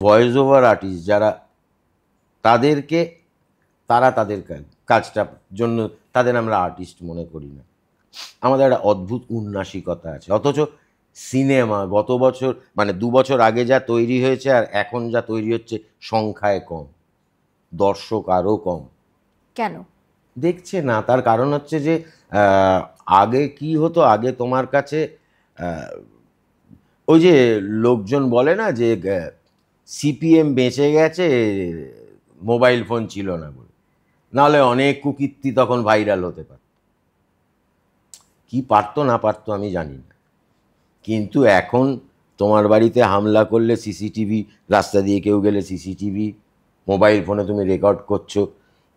Voice over artist যারা, তাদেরকে, তারা তাদের কাজটার জন্য তাদের আমরা আর্টিস্ট মনে করি না। আমাদের একটা অদ্ভুত উন্নাসিকতা আছে, অথচ সিনেমা গত বছর মানে 2 বছর আগে যা তৈরি হয়েছে আর এখন যা তৈরি হচ্ছে সংখ্যায় কম, দর্শক আরও কম। কেন? দেখছে না, তার কারণ হচ্ছে যে আহ, আগে কি হতো, আগে তোমার কাছে আহ, ওই যে লোকজন বলে না যে সিপিএম বেঁচে গেছে, মোবাইল ফোন ছিল না বলে, নাহলে অনেক কুকীর্তি তখন ভাইরাল হতে পারত। কি পারতো না পারতো আমি জানি না, কিন্তু এখন তোমার বাড়িতে হামলা করলে সিসিটিভি, রাস্তা দিয়ে কেউ গেলে সিসিটিভি, মোবাইল ফোনে তুমি রেকর্ড করছো,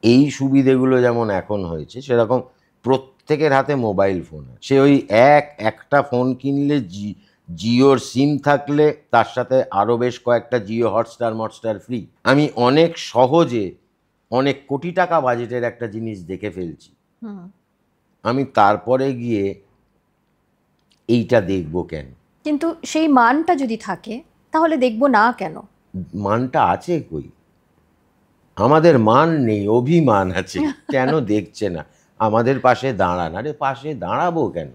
এই সুবিধেগুলো যেমন এখন হয়েছে সেরকম প্রত্যেকের হাতে মোবাইল ফোন। সে ওই একটা ফোন কিনলে জিওর সিম থাকলে তার সাথে আরও বেশ কয়েকটা জিও হটস্টার ফ্রি। আমি অনেক সহজে অনেক কোটি টাকা বাজেটের একটা জিনিস দেখে ফেলছি, হুম। আমি তারপরে গিয়ে এইটা দেখবো কেন? কিন্তু সেই মানটা যদি থাকে তাহলে দেখবো না কেন? মানটা আছে কই? আমাদের মান নেই, অভিমান আছে। কেন দেখছে না? আমাদের পাশে দাঁড়ান। আরে পাশে দাঁড়াবো কেন?